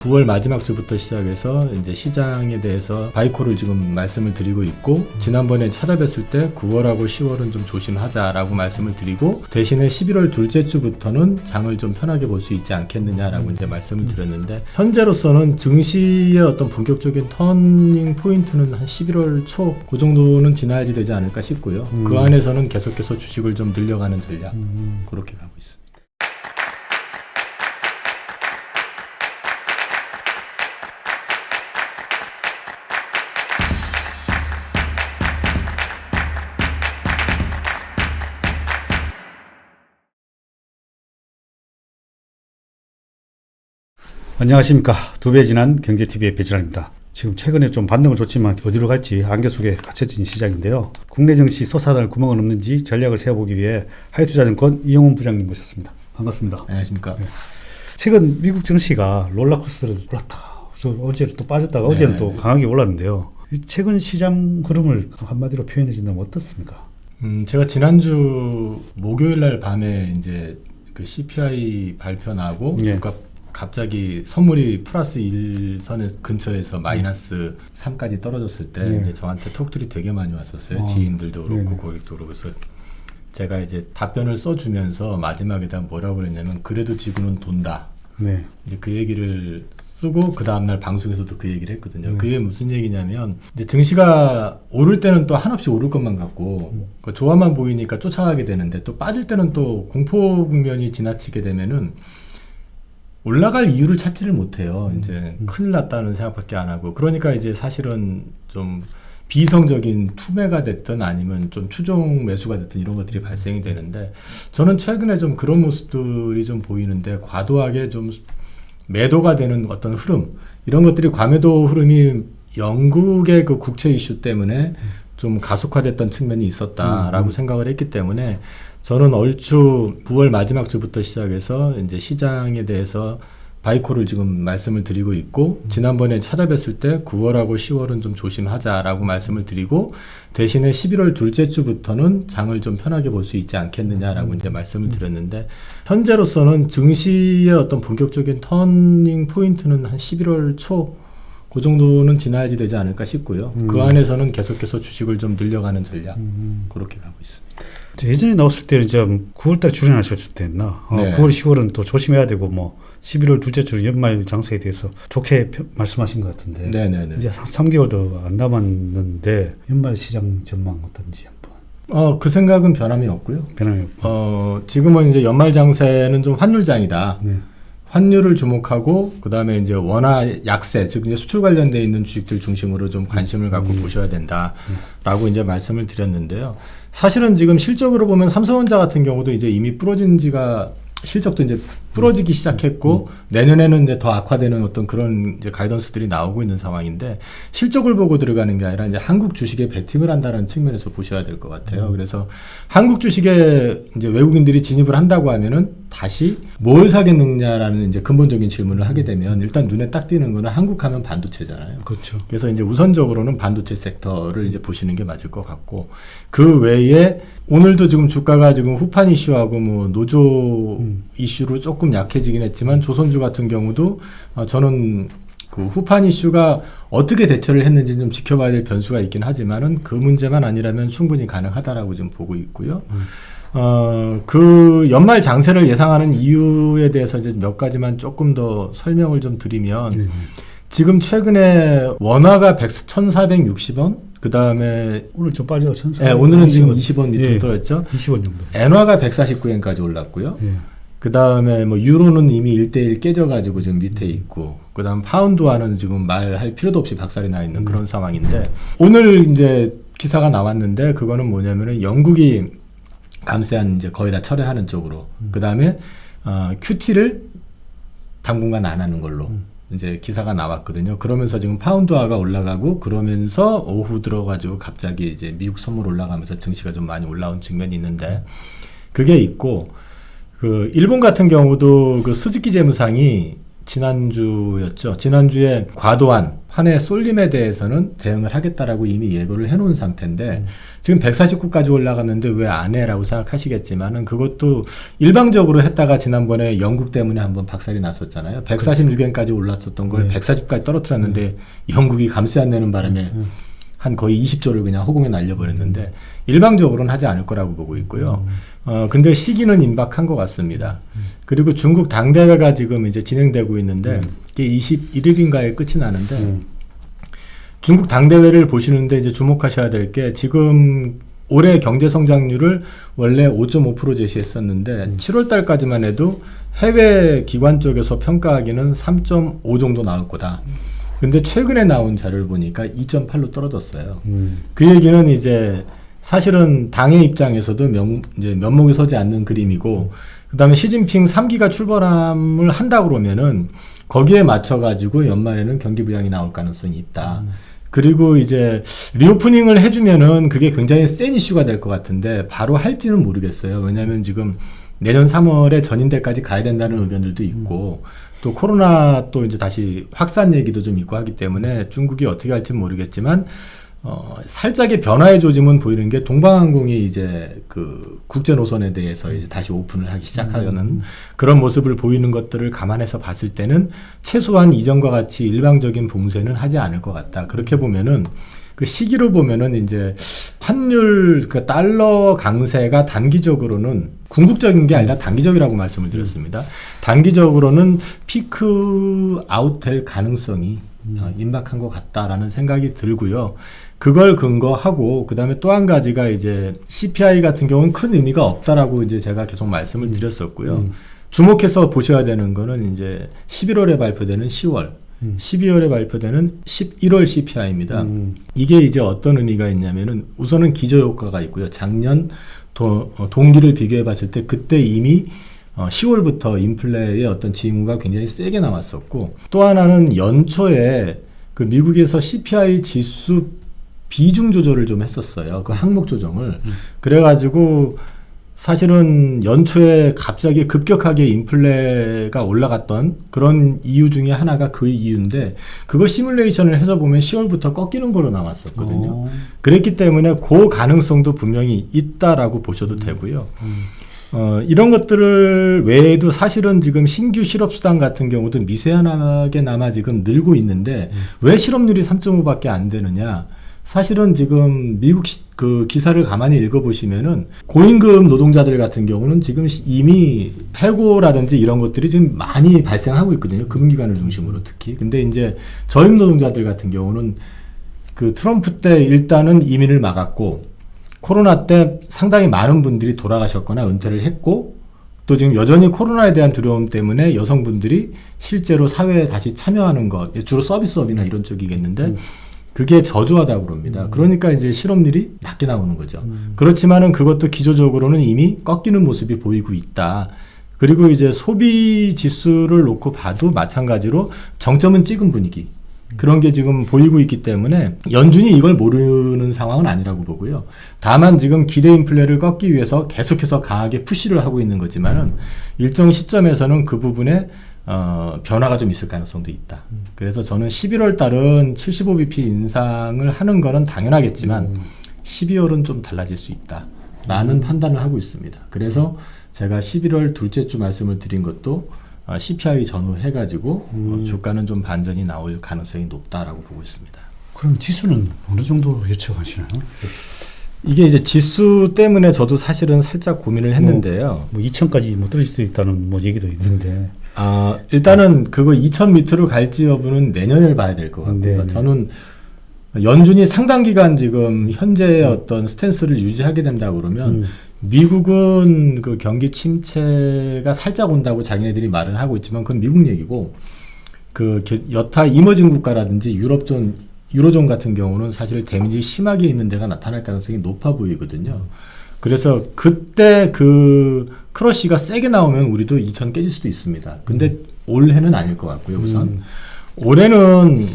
9월 마지막 주부터 시작해서 이제 시장에 대해서 바이코를 지금 말씀을 드리고 있고, 지난번에 찾아뵀을 때 9월하고 10월은 좀 조심하자라고 말씀을 드리고, 대신에 11월 둘째 주부터는 장을 좀 편하게 볼 수 있지 않겠느냐라고 이제 말씀을 드렸는데, 현재로서는 증시의 어떤 본격적인 터닝 포인트는 한 11월 초 그 정도는 지나야지 되지 않을까 싶고요. 그 안에서는 계속해서 주식을 좀 늘려가는 전략, 그렇게 가고 있습니다. 안녕하십니까. 두 배 지난 경제TV의 배진환입니다. 지금 최근에 좀 반등은 좋지만 어디로 갈지 안개 속에 갇혀진 시장인데요. 국내 증시 솟아날 구멍은 없는지 전략을 세워보기 위해 하이투자증권 이영훈 부장님 모셨습니다. 반갑습니다. 안녕하십니까. 네. 최근 미국 증시가 롤러코스터를 올랐다가 어제 또 빠졌다가 어제는 또 강하게 올랐는데요. 최근 시장 흐름을 한마디로 표현해 준다면 어떻습니까? 제가 지난주 목요일 날 밤에 이제 그 CPI 발표 나고 주가 갑자기 선물이 플러스 1선 근처에서 마이너스 3까지 떨어졌을 때 이제 저한테 톡들이 되게 많이 왔었어요. 지인들도 그렇고 고객도 그렇고. 그래서 제가 이제 답변을 써주면서 마지막에다 뭐라고 그랬냐면, 그래도 지구는 돈다. 이제 그 얘기를 쓰고 그 다음날 방송에서도 그 얘기를 했거든요. 그게 무슨 얘기냐면, 이제 증시가 오를 때는 또 한없이 오를 것만 같고 좋아만 보이니까 쫓아가게 되는데, 또 빠질 때는 또 공포 국면이 지나치게 되면은 올라갈 이유를 찾지를 못해요. 이제 큰일 났다는 생각밖에 안 하고. 그러니까 이제 사실은 좀 비이성적인 투매가 됐든 아니면 좀 추종 매수가 됐든 이런 것들이 발생이 되는데, 저는 최근에 좀 그런 모습들이 좀 보이는데, 과도하게 좀 매도가 되는 어떤 흐름, 이런 것들이 과매도 흐름이 영국의 그 국채 이슈 때문에 좀 가속화됐던 측면이 있었다라고 생각을 했기 때문에, 저는 얼추 9월 마지막 주부터 시작해서 이제 시장에 대해서 바이코를 지금 말씀을 드리고 있고, 지난번에 찾아뵀을 때 9월하고 10월은 좀 조심하자라고 말씀을 드리고, 대신에 11월 둘째 주부터는 장을 좀 편하게 볼 수 있지 않겠느냐라고 이제 말씀을 드렸는데, 현재로서는 증시의 어떤 본격적인 터닝 포인트는 한 11월 초 그 정도는 지나야지 되지 않을까 싶고요. 그 안에서는 계속해서 주식을 좀 늘려가는 전략, 그렇게 가고 있습니다. 예전에 나왔을 때는 이제 9월달에 출연하셨을 때였나? 9월, 10월은 또 조심해야 되고, 뭐 11월 둘째 주 연말 장세에 대해서 좋게 말씀하신 것 같은데, 네네네. 이제 3개월도 안 남았는데 연말 시장 전망 어떤지 한번. 그 생각은 변함이 없고요. 변함이 없고. 지금은 이제 연말 장세는 좀 환율장이다. 환율을 주목하고, 그 다음에 이제 원화 약세, 즉 이제 수출 관련돼 있는 주식들 중심으로 좀 관심을 갖고 보셔야 된다라고 이제 말씀을 드렸는데요. 사실은 지금 실적으로 보면 삼성전자 같은 경우도 이제 이미 부러진 지가, 실적도 이제 부러지기 시작했고, 내년에는 이제 더 악화되는 어떤 그런 이제 가이던스들이 나오고 있는 상황인데, 실적을 보고 들어가는 게 아니라 이제 한국 주식에 베팅을 한다는 측면에서 보셔야 될 것 같아요. 그래서 한국 주식에 이제 외국인들이 진입을 한다고 하면은 다시 뭘 사겠느냐라는 이제 근본적인 질문을 하게 되면, 일단 눈에 딱 띄는 거는 한국 하면 반도체잖아요. 그렇죠. 그래서 이제 우선적으로는 반도체 섹터를 이제 보시는 게 맞을 것 같고, 그 외에 오늘도 지금 주가가 지금 후판 이슈하고 뭐 노조 이슈로 조금 약해지긴 했지만, 조선주 같은 경우도 저는 그 후판 이슈가 어떻게 대처를 했는지 좀 지켜봐야 될 변수가 있긴 하지만은, 그 문제만 아니라면 충분히 가능하다라고 지금 보고 있고요. 그 연말 장세를 예상하는 이유에 대해서 이제 몇 가지만 조금 더 설명을 좀 드리면, 지금 최근에 원화가 1,460원, 그 다음에 오늘 좀 빠져. 오늘은 지금 20원 밑으로 떨어졌죠. 20원 정도. 엔화가 149엔까지 올랐고요. 그 다음에 뭐 유로는 이미 1대1 깨져가지고 지금 밑에 있고, 그 다음 파운드화는 지금 말할 필요도 없이 박살이 나 있는 그런 상황인데, 오늘 이제 기사가 나왔는데, 그거는 뭐냐면은 영국이 감세한 이제 거의 다 철회하는 쪽으로, 그 다음에 QT를 당분간 안 하는 걸로 이제 기사가 나왔거든요. 그러면서 지금 파운드화가 올라가고, 그러면서 오후 들어가지고 갑자기 이제 미국 선물 올라가면서 증시가 좀 많이 올라온 측면이 있는데, 그게 있고, 그 일본 같은 경우도 그 스즈키 재무상이 지난주였죠. 지난주에 과도한 환의 쏠림에 대해서는 대응을 하겠다라고 이미 예고를 해놓은 상태인데 지금 149까지 올라갔는데 왜 안 해라고 생각하시겠지만은 그것도 일방적으로 했다가 지난번에 영국 때문에 한번 박살이 났었잖아요. 146엔까지 올랐었던 걸 140까지 떨어뜨렸는데 영국이 감세 안 내는 바람에 한 거의 20조를 그냥 허공에 날려버렸는데 일방적으로는 하지 않을 거라고 보고 있고요. 근데 시기는 임박한 것 같습니다. 그리고 중국 당대회가 지금 이제 진행되고 있는데 이게 21일인가에 끝이 나는데 중국 당대회를 보시는데 이제 주목하셔야 될 게 지금 올해 경제 성장률을 원래 5.5% 제시했었는데 7월 달까지만 해도 해외 기관 쪽에서 평가하기는 3.5 정도 나올 거다. 근데 최근에 나온 자료를 보니까 2.8로 떨어졌어요. 그 얘기는 이제 사실은 당의 입장에서도 이제 면목이 서지 않는 그림이고, 그 다음에 시진핑 3기가 출범을 한다 그러면은 거기에 맞춰가지고 연말에는 경기 부양이 나올 가능성이 있다. 그리고 이제 리오프닝을 해주면은 그게 굉장히 센 이슈가 될 것 같은데 바로 할지는 모르겠어요. 왜냐하면 지금 내년 3월에 전인대까지 가야 된다는 의견들도 있고 또 코로나 또 이제 다시 확산 얘기도 좀 있고 하기 때문에 중국이 어떻게 할지는 모르겠지만 살짝의 변화의 조짐은 보이는 게 동방항공이 이제 그 국제 노선에 대해서 이제 다시 오픈을 하기 시작하려는 그런 모습을 보이는 것들을 감안해서 봤을 때는 최소한 이전과 같이 일방적인 봉쇄는 하지 않을 것 같다. 그렇게 보면은 그 시기로 보면은 이제 환율 그 달러 강세가 단기적으로는 궁극적인 게 아니라 단기적이라고 말씀을 드렸습니다. 단기적으로는 피크 아웃 될 가능성이 임박한 것 같다라는 생각이 들고요. 그걸 근거하고 그다음에 또 한 가지가 이제 CPI 같은 경우는 큰 의미가 없다라고 이제 제가 계속 말씀을 드렸었고요. 주목해서 보셔야 되는 거는 이제 11월에 발표되는 10월, 12월에 발표되는 11월 CPI입니다. 이게 이제 어떤 의미가 있냐면은 우선은 기저효과가 있고요. 작년 동기를 비교해 봤을 때 그때 이미 10월부터 인플레의 어떤 징후가 굉장히 세게 나왔었고, 또 하나는 연초에 그 미국에서 CPI 지수 비중 조절을 좀 했었어요. 그 항목 조정을. 그래가지고 사실은 연초에 갑자기 급격하게 인플레가 올라갔던 그런 이유 중에 하나가 그 이유인데 그거 시뮬레이션을 해서 보면 10월부터 꺾이는 거로 나왔었거든요. 그랬기 때문에 그 가능성도 분명히 있다라고 보셔도 되고요. 이런 것들을 외에도 사실은 지금 신규 실업수당 같은 경우도 미세하게나마 지금 늘고 있는데 왜 실업률이 3.5밖에 안 되느냐. 사실은 지금 미국 그 기사를 가만히 읽어보시면은 고임금 노동자들 같은 경우는 지금 이미 해고라든지 이런 것들이 지금 많이 발생하고 있거든요. 금융기관을 중심으로 특히. 근데 이제 저임 노동자들 같은 경우는 그 트럼프 때 일단은 이민을 막았고 코로나 때 상당히 많은 분들이 돌아가셨거나 은퇴를 했고 또 지금 여전히 코로나에 대한 두려움 때문에 여성분들이 실제로 사회에 다시 참여하는 것, 주로 서비스업이나 이런 쪽이겠는데 그게 저조하다고 그럽니다. 그러니까 이제 실업률이 낮게 나오는 거죠. 그렇지만은 그것도 기조적으로는 이미 꺾이는 모습이 보이고 있다. 그리고 이제 소비 지수를 놓고 봐도 마찬가지로 정점은 찍은 분위기. 그런 게 지금 보이고 있기 때문에 연준이 이걸 모르는 상황은 아니라고 보고요. 다만 지금 기대 인플레를 꺾기 위해서 계속해서 강하게 푸시를 하고 있는 거지만은 일정 시점에서는 그 부분에 변화가 좀 있을 가능성도 있다. 그래서 저는 11월 달은 75bp 인상을 하는 거는 당연하겠지만 12월은 좀 달라질 수 있다라는 판단을 하고 있습니다. 그래서 제가 11월 둘째 주 말씀을 드린 것도 CPI 전후해가지고 주가는 좀 반전이 나올 가능성이 높다라고 보고 있습니다. 그럼 지수는 어느 정도 예측하시나요? 이게 이제 지수 때문에 저도 사실은 살짝 고민을 했는데요. 뭐 2,000까지 뭐 떨어질 수도 있다는 뭐 얘기도 있는데. 일단은 그거 2,000 밑으로 갈지 여부는 내년을 봐야 될 것 같고요. 네네. 저는 연준이 상당 기간 지금 현재의 어떤 스탠스를 유지하게 된다 그러면 미국은 그 경기 침체가 살짝 온다고 자기네들이 말은 하고 있지만 그건 미국 얘기고 그 여타 이머징 국가라든지 유로존 같은 경우는 사실 데미지 심하게 있는 데가 나타날 가능성이 높아 보이거든요. 그래서 그때 그 크러쉬가 세게 나오면 우리도 2,000 깨질 수도 있습니다. 근데 올해는 아닐 것 같고요. 우선 올해는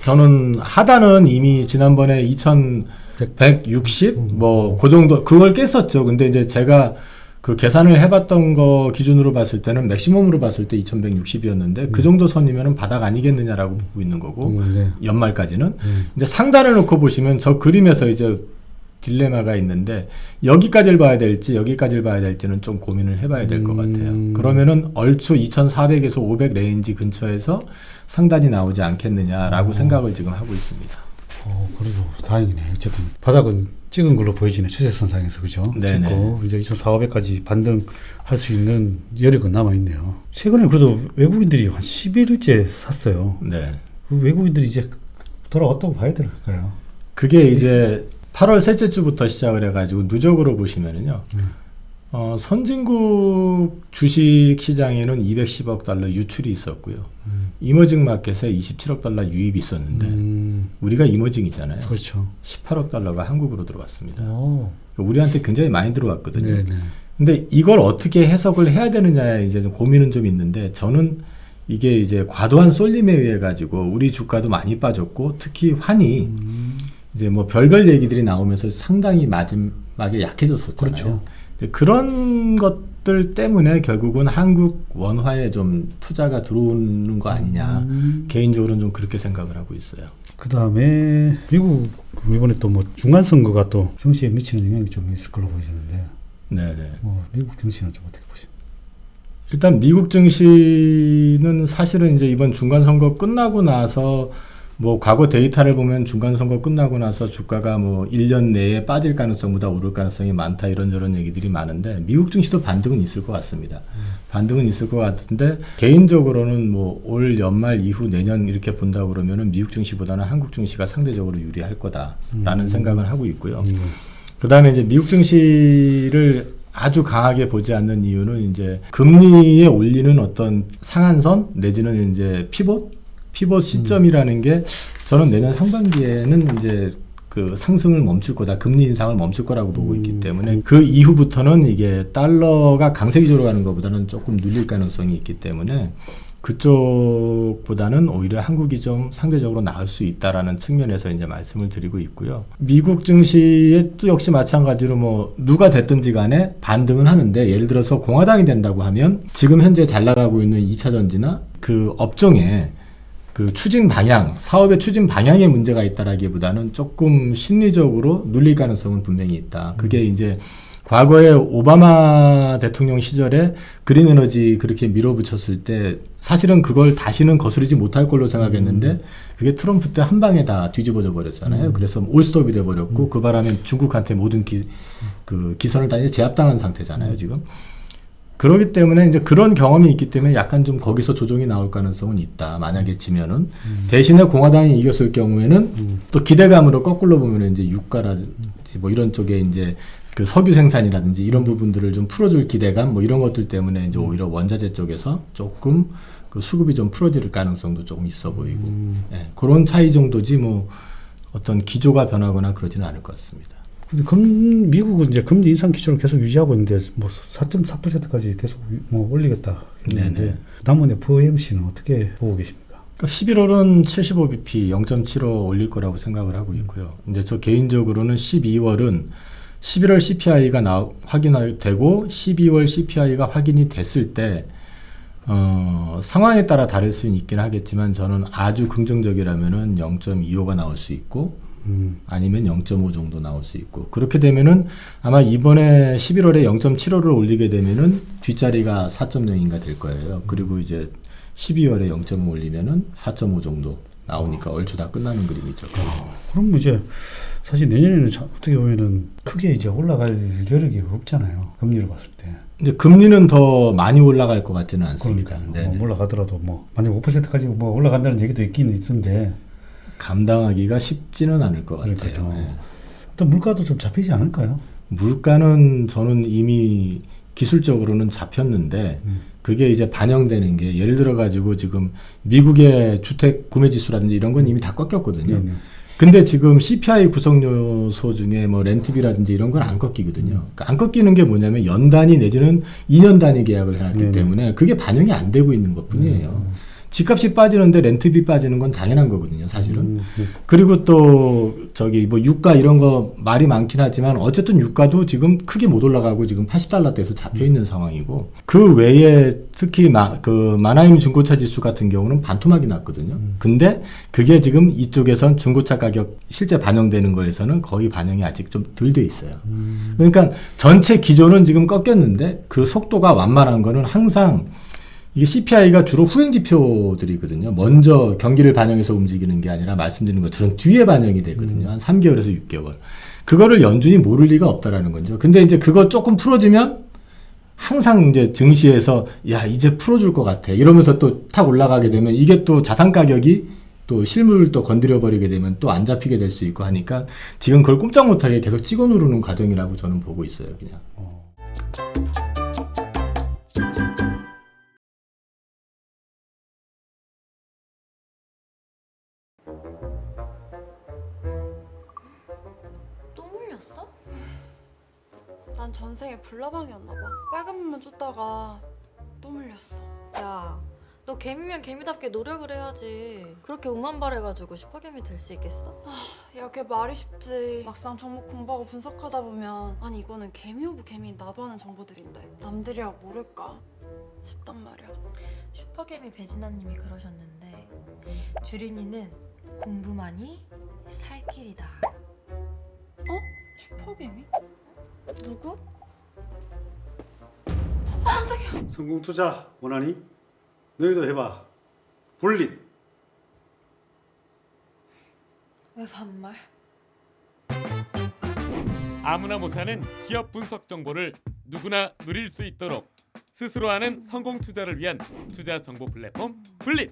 저는 하단은 이미 지난번에 2,160 뭐 그 정도 그걸 깼었죠. 근데 이제 제가 그 그 계산을 해봤던 거 기준으로 봤을 때는 맥시멈으로 봤을 때 2160이었는데 그 정도 선이면은 바닥 아니겠느냐라고 보고 있는 거고 네. 연말까지는 이제 상단을 놓고 보시면 저 그림에서 이제 딜레마가 있는데 여기까지를 봐야 될지 여기까지를 봐야 될지는 좀 고민을 해봐야 될 것 같아요. 그러면은 얼추 2400에서 500 레인지 근처에서 상단이 나오지 않겠느냐라고 생각을 지금 하고 있습니다. 그래도 다행이네. 어쨌든 바닥은 찍은 걸로 보여지네. 추세선상에서 그죠? 네네. 찍고 이제 2400까지 반등할 수 있는 여력은 남아 있네요. 최근에 그래도 외국인들이 한 10일째 샀어요. 네. 그 외국인들이 이제 돌아왔다고 봐야 될까요? 그게 이제 8월 셋째 주부터 시작을 해가지고 누적으로 보시면은요. 선진국 주식 시장에는 210억 달러 유출이 있었고요. 이머징 마켓에 27억 달러 유입이 있었는데 우리가 이머징이잖아요. 그렇죠. 18억 달러가 한국으로 들어왔습니다. 오. 우리한테 굉장히 많이 들어왔거든요. 네네. 근데 이걸 어떻게 해석을 해야 되느냐에 이제 좀 고민은 좀 있는데 저는 이게 이제 과도한 쏠림에 의해 가지고 우리 주가도 많이 빠졌고 특히 환이 이제 뭐 별별 얘기들이 나오면서 상당히 마지막에 약해졌었잖아요. 그렇죠. 이제 그런 것들 때문에 결국은 한국 원화에 좀 투자가 들어오는 거 아니냐. 개인적으로는 좀 그렇게 생각을 하고 있어요. 그 다음에 미국 이번에 또 뭐 중간 선거가 또 정치에 미치는 영향이 좀 있을 걸로 보이시는데, 네네. 미국 정치는 좀 어떻게 보십니까? 일단 미국 증시는 사실은 이제 이번 중간 선거 끝나고 나서 뭐 과거 데이터를 보면 중간 선거 끝나고 나서 주가가 뭐 1년 내에 빠질 가능성보다 오를 가능성이 많다 이런저런 얘기들이 많은데 미국 증시도 반등은 있을 것 같습니다. 반등은 있을 것 같은데 개인적으로는 뭐 올 연말 이후 내년 이렇게 본다 그러면은 미국 증시보다는 한국 증시가 상대적으로 유리할 거다라는 생각을 하고 있고요. 그다음에 이제 미국 증시를 아주 강하게 보지 않는 이유는 이제 금리에 올리는 어떤 상한선 내지는 이제 피봇 시점이라는 게 저는 내년 상반기에는 이제 그 상승을 멈출 거다. 금리 인상을 멈출 거라고 보고 있기 때문에 그 이후부터는 이게 달러가 강세 기조로 가는 것보다는 조금 눌릴 가능성이 있기 때문에 그쪽보다는 오히려 한국이 좀 상대적으로 나을 수 있다라는 측면에서 이제 말씀을 드리고 있고요. 미국 증시에 또 역시 마찬가지로 뭐 누가 됐든지 간에 반등은 하는데 예를 들어서 공화당이 된다고 하면 지금 현재 잘 나가고 있는 2차 전지나 그 업종에 그 추진 방향, 사업의 추진 방향에 문제가 있다라기보다는 조금 심리적으로 눌릴 가능성은 분명히 있다. 그게 이제 과거에 오바마 대통령 시절에 그린 에너지 그렇게 밀어붙였을 때 사실은 그걸 다시는 거스르지 못할 걸로 생각했는데 그게 트럼프 때 한 방에 다 뒤집어져 버렸잖아요. 그래서 올스톱이 돼 버렸고 그 바람에 중국한테 모든 그 기선을 다 이제 제압당한 상태잖아요, 지금. 그렇기 때문에 이제 그런 경험이 있기 때문에 약간 좀 거기서 조정이 나올 가능성은 있다. 만약에 지면은 대신에 공화당이 이겼을 경우에는 또 기대감으로 거꾸로 보면 이제 유가라든지 뭐 이런 쪽에 이제 그 석유 생산이라든지 이런 부분들을 좀 풀어줄 기대감 뭐 이런 것들 때문에 이제 오히려 원자재 쪽에서 조금 그 수급이 좀 풀어질 가능성도 조금 있어 보이고 예, 그런 차이 정도지 뭐 어떤 기조가 변하거나 그러지는 않을 것 같습니다. 근데 미국은 이제 금리 인상 기조를 계속 유지하고 있는데 뭐 4.4%까지 계속 뭐 올리겠다 했는데 남은 FOMC는 어떻게 보고 계십니까? 그러니까 11월은 75bp 0.75 올릴 거라고 생각을 하고 있고요. 이제 저 개인적으로는 12월은 11월 CPI가 확인되고 12월 CPI가 확인이 됐을 때 상황에 따라 다를 수는 있긴 하겠지만 저는 아주 긍정적이라면은 0.25가 나올 수 있고 아니면 0.5 정도 나올 수 있고 그렇게 되면은 아마 이번에 11월에 0.75를 올리게 되면은 뒷자리가 4.0인가 될 거예요. 그리고 이제 12월에 0.5 올리면은 4.5 정도 나오니까 얼추 다 끝나는 그림이죠. 그럼 이제 사실 내년에는 어떻게 보면은 크게 이제 올라갈 여력이 없잖아요. 금리로 봤을 때. 이제 금리는 더 많이 올라갈 것 같지는 않습니다. 그러니까 뭐 올라가더라도 뭐 만약 5%까지 뭐 올라간다는 얘기도 있긴 있는데 감당하기가 쉽지는 않을 것 같아요. 그러니까요. 네. 또 물가도 좀 잡히지 않을까요? 물가는 저는 이미 기술적으로는 잡혔는데 그게 이제 반영되는 게 예를 들어 가지고 지금 미국의 주택 구매 지수라든지 이런 건 이미 다 꺾였거든요. 네네. 근데 지금 CPI 구성 요소 중에 뭐 렌트비라든지 이런 건 안 꺾이거든요. 그러니까 안 꺾이는 게 뭐냐면 연 단위 내지는 2년 단위 계약을 해놨기 네네. 때문에 그게 반영이 안 되고 있는 것뿐이에요. 집값이 빠지는데 렌트비 빠지는 건 당연한 거거든요, 사실은. 그리고 또 저기 뭐 유가 이런 거 말이 많긴 하지만 어쨌든 유가도 지금 크게 못 올라가고 지금 80달러대에서 잡혀 있는 상황이고 그 외에 특히 그 마나임 중고차 지수 같은 경우는 반토막이 났거든요. 근데 그게 지금 이쪽에선 중고차 가격 실제 반영되는 거에서는 거의 반영이 아직 좀 덜 돼 있어요. 그러니까 전체 기조는 지금 꺾였는데 그 속도가 완만한 거는 항상 이게 CPI가 주로 후행 지표들이거든요. 먼저 경기를 반영해서 움직이는 게 아니라 말씀드린 것처럼 뒤에 반영이 되거든요. 한 3개월에서 6개월. 그거를 연준이 모를 리가 없다라는 거죠. 근데 이제 그거 조금 풀어주면 항상 이제 증시에서 야, 이제 풀어줄 것 같아. 이러면서 또 탁 올라가게 되면 이게 또 자산 가격이 또 실물을 또 건드려 버리게 되면 또 안 잡히게 될 수 있고 하니까 지금 그걸 꼼짝 못하게 계속 찍어 누르는 과정이라고 저는 보고 있어요, 그냥. 또 물렸어? 난 전생에 불나방이었나 봐. 빨간 물만 쫓다가 또 물렸어. 야, 너 개미면 개미답게 노력을 해야지. 그렇게 운만발해가지고 슈퍼개미 될 수 있겠어? 야, 걔 말이 쉽지. 막상 종목 공부하고 분석하다 보면 아니 이거는 개미 오브 개미인 나도 아는 정보들인데 남들이야 모를까 싶단 말이야. 슈퍼개미 배진아님이 그러셨는데 주린이는 공부만이 살 길이다. 슈퍼개미? 누구? 성공 투자 원하니? 너희도 해봐. 불릿. 왜 반말? 아무나 못하는 기업 분석 정보를 누구나 누릴 수 있도록 스스로 하는 성공 투자를 위한 투자 정보 플랫폼 불릿.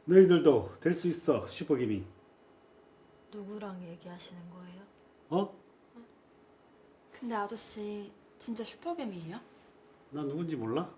너희들도 될 수 있어. 슈퍼개미. 누구랑 얘기하시는 거예요? 어? 근데 아저씨 진짜 슈퍼개미예요? 나 누군지 몰라?